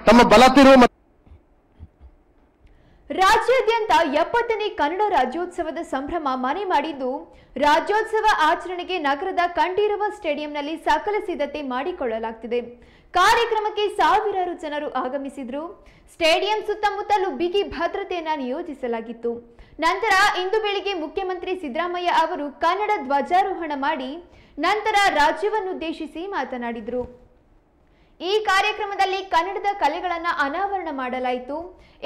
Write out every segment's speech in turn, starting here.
ತಮ್ಮ ಬಲ ತಿರುವು. ರಾಜ್ಯಾದ್ಯಂತ 70ನೇ ಕನ್ನಡ ರಾಜ್ಯೋತ್ಸವದ ಸಂಭ್ರಮ ಮನೆ ಮಾಡಿದ್ದು, ರಾಜ್ಯೋತ್ಸವ ಆಚರಣೆಗೆ ನಗರದ ಕಂಠೀರವ ಸ್ಟೇಡಿಯಂನಲ್ಲಿ ಸಕಲ ಸಿದ್ಧತೆ ಮಾಡಿಕೊಳ್ಳಲಾಗುತ್ತಿದೆ. ಕಾರ್ಯಕ್ರಮಕ್ಕೆ ಸಾವಿರಾರು ಜನರು ಆಗಮಿಸಿದ್ರು. ಸ್ಟೇಡಿಯಂ ಸುತ್ತಮುತ್ತಲೂ ಬಿಗಿ ಭದ್ರತೆಯನ್ನು ನಿಯೋಜಿಸಲಾಗಿತ್ತು. ನಂತರ ಇಂದು ಬೆಳಿಗ್ಗೆ ಮುಖ್ಯಮಂತ್ರಿ ಸಿದ್ದರಾಮಯ್ಯ ಅವರು ಕನ್ನಡ ಧ್ವಜಾರೋಹಣ ಮಾಡಿ ನಂತರ ರಾಜ್ಯವನ್ನುದ್ದೇಶಿಸಿ ಮಾತನಾಡಿದರು. ಈ ಕಾರ್ಯಕ್ರಮದಲ್ಲಿ ಕನ್ನಡದ ಕಲೆಗಳನ್ನು ಅನಾವರಣ ಮಾಡಲಾಯಿತು.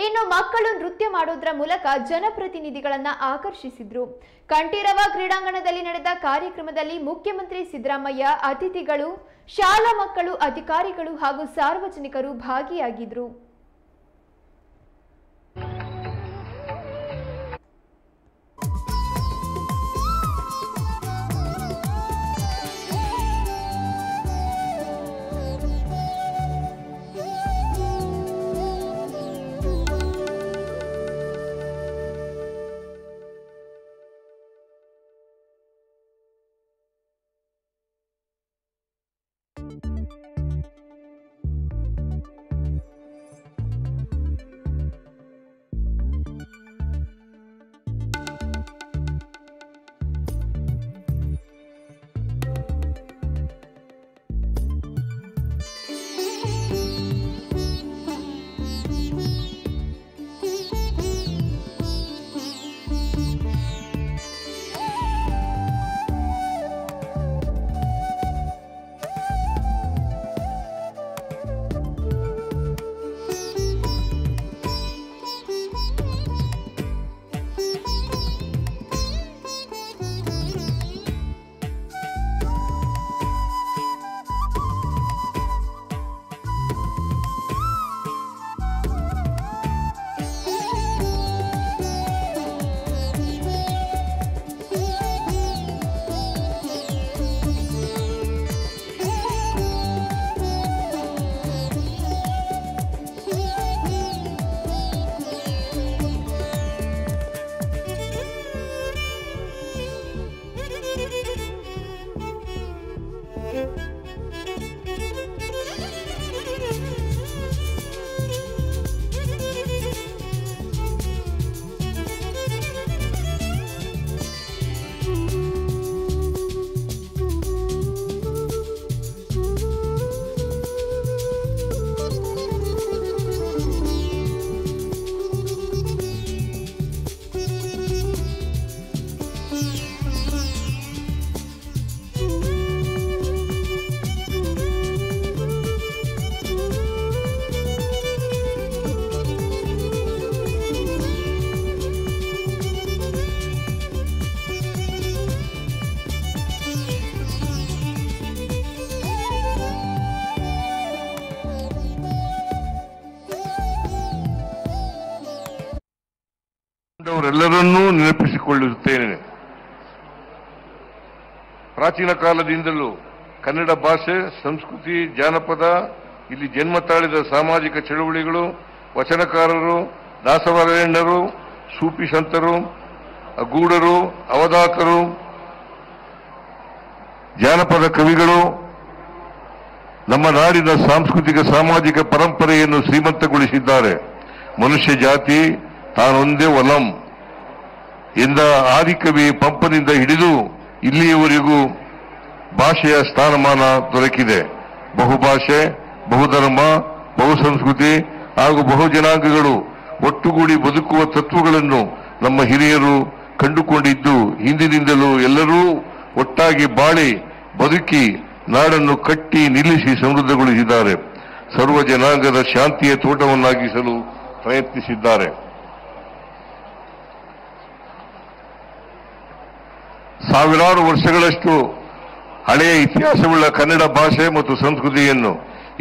ಇನ್ನು ಮಕ್ಕಳು ನೃತ್ಯ ಮಾಡೋದ್ರ ಮೂಲಕ ಜನಪ್ರತಿನಿಧಿಗಳನ್ನ ಆಕರ್ಷಿಸಿದ್ರು. ಕಂಠೀರವ ಕ್ರೀಡಾಂಗಣದಲ್ಲಿ ನಡೆದ ಕಾರ್ಯಕ್ರಮದಲ್ಲಿ ಮುಖ್ಯಮಂತ್ರಿ ಸಿದ್ದರಾಮಯ್ಯ, ಅತಿಥಿಗಳು, ಶಾಲಾ ಮಕ್ಕಳು, ಅಧಿಕಾರಿಗಳು ಹಾಗೂ ಸಾರ್ವಜನಿಕರು ಭಾಗಿಯಾಗಿದ್ರು. ಅವರೆಲ್ಲರನ್ನೂ ನೆನಪಿಸಿಕೊಳ್ಳುತ್ತೇನೆ. ಪ್ರಾಚೀನ ಕಾಲದಿಂದಲೂ ಕನ್ನಡ ಭಾಷೆ, ಸಂಸ್ಕೃತಿ, ಜಾನಪದ ಇಲ್ಲಿ ಜನ್ಮ ತಾಳಿದ ಸಾಮಾಜಿಕ ಚಳವಳಿಗಳು, ವಚನಕಾರರು, ದಾಸವರೇಣ್ಯರು, ಸೂಫಿ ಸಂತರು, ಅಗೂಢರು, ಅವಧಾಕರು, ಜಾನಪದ ಕವಿಗಳು ನಮ್ಮ ನಾಡಿನ ಸಾಂಸ್ಕೃತಿಕ ಸಾಮಾಜಿಕ ಪರಂಪರೆಯನ್ನು ಶ್ರೀಮಂತಗೊಳಿಸಿದ್ದಾರೆ. ಮನುಷ್ಯ ಜಾತಿ ತಾನೊಂದೇ ಒಲಂ ಎಂದ ಆದಿಕವಿ ಪಂಪನಿಂದ ಹಿಡಿದು ಇಲ್ಲಿಯವರೆಗೂ ಭಾಷೆಯ ಸ್ಥಾನಮಾನ ದೊರಕಿದೆ. ಬಹುಭಾಷೆ, ಬಹುಧರ್ಮ, ಬಹುಸಂಸ್ಕೃತಿ ಹಾಗೂ ಬಹುಜನಾಂಗಗಳು ಒಟ್ಟುಗೂಡಿ ಬದುಕುವ ತತ್ವಗಳನ್ನು ನಮ್ಮ ಹಿರಿಯರು ಕಂಡುಕೊಂಡಿದ್ದು ಹಿಂದಿನಿಂದಲೂ ಎಲ್ಲರೂ ಒಟ್ಟಾಗಿ ಬಾಳಿ ಬದುಕಿ ನಾಡನ್ನು ಕಟ್ಟಿ ನಿಲ್ಲಿಸಿ ಸಮೃದ್ಧಗೊಳಿಸಿದ್ದಾರೆ. ಸರ್ವ ಜನಾಂಗದ ಶಾಂತಿಯ ತೋಟವನ್ನಾಗಿಸಲು ಪ್ರಯತ್ನಿಸಿದ್ದಾರೆ. ಸಾವಿರಾರು ವರ್ಷಗಳಷ್ಟು ಹಳೆಯ ಇತಿಹಾಸವುಳ್ಳ ಕನ್ನಡ ಭಾಷೆ ಮತ್ತು ಸಂಸ್ಕೃತಿಯನ್ನು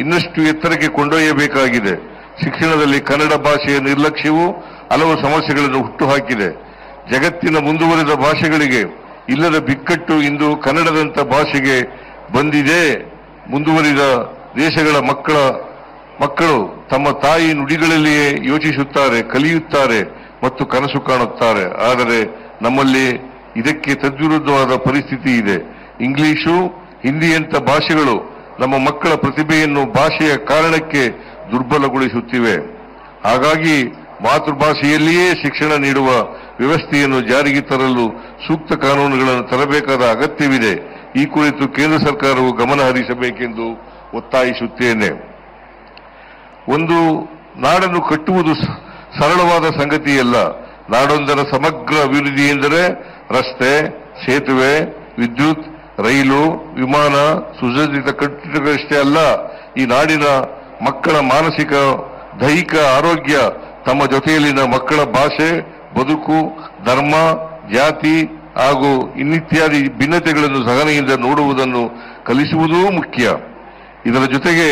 ಇನ್ನಷ್ಟು ಎತ್ತರಕ್ಕೆ ಕೊಂಡೊಯ್ಯಬೇಕಾಗಿದೆ. ಶಿಕ್ಷಣದಲ್ಲಿ ಕನ್ನಡ ಭಾಷೆಯ ನಿರ್ಲಕ್ಷ್ಯವು ಹಲವು ಸಮಸ್ಯೆಗಳನ್ನು ಹುಟ್ಟುಹಾಕಿದೆ. ಜಗತ್ತಿನ ಮುಂದುವರಿದ ಭಾಷೆಗಳಿಗೆ ಇಲ್ಲದ ಬಿಕ್ಕಟ್ಟು ಇಂದು ಕನ್ನಡದಂಥ ಭಾಷೆಗೆ ಬಂದಿದೆ. ಮುಂದುವರಿದ ದೇಶಗಳ ಮಕ್ಕಳು ತಮ್ಮ ತಾಯಿ ನುಡಿಗಳಲ್ಲಿಯೇ ಯೋಚಿಸುತ್ತಾರೆ, ಕಲಿಯುತ್ತಾರೆ ಮತ್ತು ಕನಸು ಕಾಣುತ್ತಾರೆ. ಆದರೆ ನಮ್ಮಲ್ಲಿ ಇದಕ್ಕೆ ತದ್ವಿರುದ್ಧವಾದ ಪರಿಸ್ಥಿತಿ ಇದೆ. ಇಂಗ್ಲಿಷು, ಹಿಂದಿಯಂಥ ಭಾಷೆಗಳು ನಮ್ಮ ಮಕ್ಕಳ ಪ್ರತಿಭೆಯನ್ನು ಭಾಷೆಯ ಕಾರಣಕ್ಕೆ ದುರ್ಬಲಗೊಳಿಸುತ್ತಿವೆ. ಹಾಗಾಗಿ ಮಾತೃಭಾಷೆಯಲ್ಲಿಯೇ ಶಿಕ್ಷಣ ನೀಡುವ ವ್ಯವಸ್ಥೆಯನ್ನು ಜಾರಿಗೆ ತರಲು ಸೂಕ್ತ ಕಾನೂನುಗಳನ್ನು ತರಬೇಕಾದ ಅಗತ್ಯವಿದೆ. ಈ ಕುರಿತು ಕೇಂದ್ರ ಸರ್ಕಾರವು ಗಮನ ಹರಿಸಬೇಕೆಂದು ಒತ್ತಾಯಿಸುತ್ತೇನೆ. ಒಂದು ನಾಡನ್ನು ಕಟ್ಟುವುದು ಸರಳವಾದ ಸಂಗತಿಯಲ್ಲ. ನಾಡೊಂದರ ಸಮಗ್ರ ಅಭಿವೃದ್ಧಿ ಎಂದರೆ ರಸ್ತೆ, ಸೇತುವೆ, ವಿದ್ಯುತ್, ರೈಲು, ವಿಮಾನ, ಸುಸಜ್ಜಿತ ಕಟ್ಟಡಗಳಷ್ಟೇ ಅಲ್ಲ. ಈ ನಾಡಿನ ಮಕ್ಕಳ ಮಾನಸಿಕ, ದೈಹಿಕ ಆರೋಗ್ಯ, ತಮ್ಮ ಜೊತೆಯಲ್ಲಿನ ಮಕ್ಕಳ ಭಾಷೆ, ಬದುಕು, ಧರ್ಮ, ಜಾತಿ ಹಾಗೂ ಇನ್ನಿತ್ಯಾದಿ ಭಿನ್ನತೆಗಳನ್ನು ಸಹನೆಯಿಂದ ನೋಡುವುದನ್ನು ಕಲಿಸುವುದೂ ಮುಖ್ಯ. ಇದರ ಜೊತೆಗೆ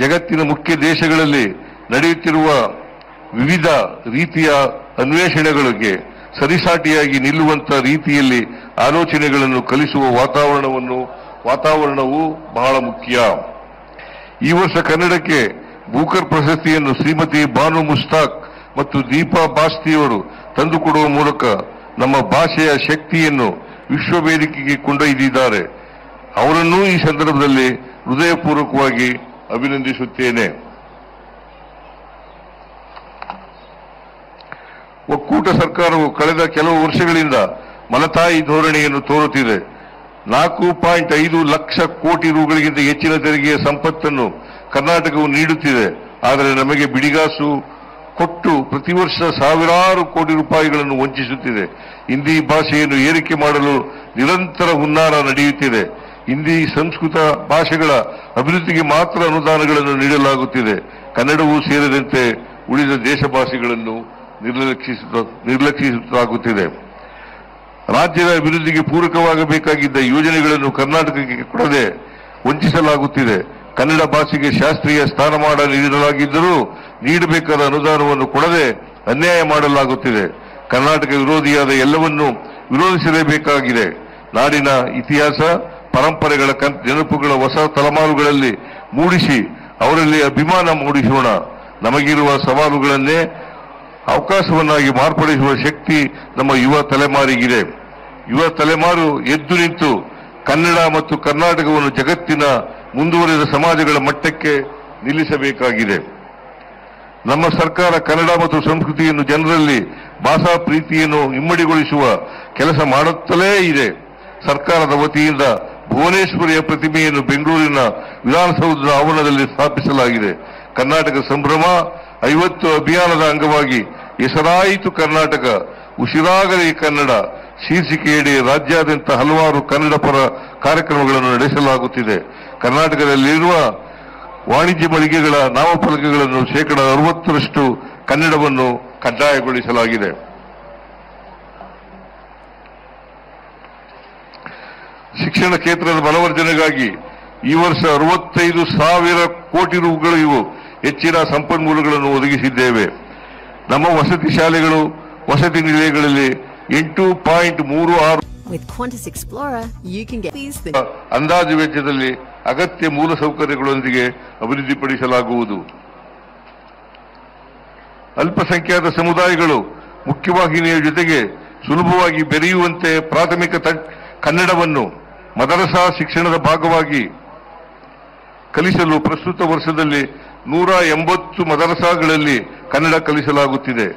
ಜಗತ್ತಿನ ಮುಖ್ಯ ದೇಶಗಳಲ್ಲಿ ನಡೆಯುತ್ತಿರುವ ವಿವಿಧ ರೀತಿಯ ಅನ್ವೇಷಣೆಗಳಿಗೆ ಸರಿಸಾಟಿಯಾಗಿ ನಿಲ್ಲುವಂತ ರೀತಿಯಲ್ಲಿ ಆಲೋಚನೆಗಳನ್ನು ಕಲಿಸುವ ವಾತಾವರಣವು ಬಹಳ ಮುಖ್ಯ. ಈ ವರ್ಷ ಕನ್ನಡಕ್ಕೆ ಬೂಕರ್ ಪ್ರಶಸ್ತಿಯನ್ನು ಶ್ರೀಮತಿ ಬಾನು ಮುಸ್ತಾಕ್ ಮತ್ತು ದೀಪಾ ಬಾಸ್ತಿಯವರು ತಂದುಕೊಡುವ ಮೂಲಕ ನಮ್ಮ ಭಾಷೆಯ ಶಕ್ತಿಯನ್ನು ವಿಶ್ವ ವೇದಿಕೆಗೆ ಕೊಂಡೊಯ್ದಿದ್ದಾರೆ. ಅವರನ್ನೂ ಈ ಸಂದರ್ಭದಲ್ಲಿ ಹೃದಯಪೂರ್ವಕವಾಗಿ ಅಭಿನಂದಿಸುತ್ತೇನೆ. ಒಕ್ಕೂಟ ಸರ್ಕಾರವು ಕಳೆದ ಕೆಲವು ವರ್ಷಗಳಿಂದ ಮಲತಾಯಿ ಧೋರಣೆಯನ್ನು ತೋರುತ್ತಿದೆ. 4.5 ಲಕ್ಷ ಕೋಟಿ ರುಗಳಿಗಿಂತ ಹೆಚ್ಚಿನ ತೆರಿಗೆಯ ಸಂಪತ್ತನ್ನು ಕರ್ನಾಟಕವು ನೀಡುತ್ತಿದೆ. ಆದರೆ ನಮಗೆ ಬಿಡಿಗಾಸು ಕೊಟ್ಟು ಪ್ರತಿ ವರ್ಷ ಸಾವಿರಾರು ಕೋಟಿ ರೂಪಾಯಿಗಳನ್ನು ವಂಚಿಸುತ್ತಿದೆ. ಹಿಂದಿ ಭಾಷೆಯನ್ನು ಏರಿಕೆ ಮಾಡಲು ನಿರಂತರ ಹುನ್ನಾರ ನಡೆಯುತ್ತಿದೆ. ಹಿಂದಿ, ಸಂಸ್ಕೃತ ಭಾಷೆಗಳ ಅಭಿವೃದ್ಧಿಗೆ ಮಾತ್ರ ಅನುದಾನಗಳನ್ನು ನೀಡಲಾಗುತ್ತಿದೆ. ಕನ್ನಡವೂ ಸೇರಿದಂತೆ ಉಳಿದ ದೇಶ ಭಾಷೆಗಳನ್ನು ನಿರ್ಲಕ್ಷಿಸಲಾಗುತ್ತಿದೆ. ರಾಜ್ಯದ ಅಭಿವೃದ್ಧಿಗೆ ಪೂರಕವಾಗಬೇಕಾಗಿದ್ದ ಯೋಜನೆಗಳನ್ನು ಕರ್ನಾಟಕಕ್ಕೆ ಕೊಡದೆ ವಂಚಿಸಲಾಗುತ್ತಿದೆ. ಕನ್ನಡ ಭಾಷೆಗೆ ಶಾಸ್ತ್ರೀಯ ಸ್ಥಾನಮಾನ ನೀಡಲಾಗಿದ್ದರೂ ನೀಡಬೇಕಾದ ಅನುದಾನವನ್ನು ಕೊಡದೆ ಅನ್ಯಾಯ ಮಾಡಲಾಗುತ್ತಿದೆ. ಕರ್ನಾಟಕ ವಿರೋಧಿಯಾದ ಎಲ್ಲವನ್ನೂ ವಿರೋಧಿಸಲೇಬೇಕಾಗಿದೆ. ನಾಡಿನ ಇತಿಹಾಸ, ಪರಂಪರೆಗಳ ನೆನಪುಗಳ ಹೊಸ ತಲೆಮಾರುಗಳಲ್ಲಿ ಮೂಡಿಸಿ ಅವರಲ್ಲಿ ಅಭಿಮಾನ ಮೂಡಿಸೋಣ. ನಮಗಿರುವ ಸವಾಲುಗಳನ್ನೇ ಅವಕಾಶವನ್ನಾಗಿ ಮಾರ್ಪಡಿಸುವ ಶಕ್ತಿ ನಮ್ಮ ಯುವ ತಲೆಮಾರಿಗಿದೆ. ಯುವ ತಲೆಮಾರು ಎದ್ದು ನಿಂತು ಕನ್ನಡ ಮತ್ತು ಕರ್ನಾಟಕವನ್ನು ಜಗತ್ತಿನ ಮುಂದುವರಿದ ಸಮಾಜಗಳ ಮಟ್ಟಕ್ಕೆ ನಿಲ್ಲಿಸಬೇಕಾಗಿದೆ. ನಮ್ಮ ಸರ್ಕಾರ ಕನ್ನಡ ಮತ್ತು ಸಂಸ್ಕೃತಿಯನ್ನು ಜನರಲ್ಲಿ ಭಾಷಾ ಪ್ರೀತಿಯನ್ನು ಇಮ್ಮಡಿಗೊಳಿಸುವ ಕೆಲಸ ಮಾಡುತ್ತಲೇ ಇದೆ. ಸರ್ಕಾರದ ವತಿಯಿಂದ ಭುವನೇಶ್ವರಿಯ ಪ್ರತಿಮೆಯನ್ನು ಬೆಂಗಳೂರಿನ ವಿಧಾನಸೌಧದ ಆವರಣದಲ್ಲಿ ಸ್ಥಾಪಿಸಲಾಗಿದೆ. ಕರ್ನಾಟಕ ಸಂಭ್ರಮ 50 ಅಭಿಯಾನದ ಅಂಗವಾಗಿ ಹೆಸರಾಯಿತು ಕರ್ನಾಟಕ, ಉಸಿರಾಗಲಿ ಕನ್ನಡ ಶೀರ್ಷಿಕೆಯಡಿ ರಾಜ್ಯಾದ್ಯಂತ ಹಲವಾರು ಕನ್ನಡ ಪರ ಕಾರ್ಯಕ್ರಮಗಳನ್ನು ನಡೆಸಲಾಗುತ್ತಿದೆ. ಕರ್ನಾಟಕದಲ್ಲಿರುವ ವಾಣಿಜ್ಯ ಮಳಿಗೆಗಳ ನಾಮಫಲಕಗಳನ್ನು 60% ಕನ್ನಡವನ್ನು ಕಡ್ಡಾಯಗೊಳಿಸಲಾಗಿದೆ. ಶಿಕ್ಷಣ ಕ್ಷೇತ್ರದ ಬಲವರ್ಧನೆಗಾಗಿ ಈ ವರ್ಷ 65,000 ಕೋಟಿ ರೂಪಾಯಿಗೂ ಹೆಚ್ಚಿನ ಸಂಪನ್ಮೂಲಗಳನ್ನು ಒದಗಿಸಿದ್ದೇವೆ. ನಮ್ಮ ವಸತಿ ಶಾಲೆಗಳು, ವಸತಿ ನಿಲಯಗಳಲ್ಲಿ 8.36 With Qantas Explorer, you can get these things. ಅಂದಾಜು ವೆಚ್ಚದಲ್ಲಿ ಅಗತ್ಯ ಮೂಲಸೌಕರ್ಯಗಳೊಂದಿಗೆ ಅಭಿವೃದ್ಧಿಪಡಿಸಲಾಗುವುದು. ಅಲ್ಪಸಂಖ್ಯಾತ ಸಮುದಾಯಗಳು ಮುಖ್ಯವಾಹಿನಿಯ ಜೊತೆಗೆ ಸುಲಭವಾಗಿ ಬೆರೆಯುವಂತೆ ಪ್ರಾಥಮಿಕ ಕನ್ನಡವನ್ನು ಮದರಸಾ ಶಿಕ್ಷಣದ ಭಾಗವಾಗಿ ಕಲಿಸಲು ಪ್ರಸ್ತುತ ವರ್ಷದಲ್ಲಿ 180 ಮದರಸಾಗಳಲ್ಲಿ ಕನ್ನಡ ಕಲಿಸಲಾಗುತ್ತಿದೆ.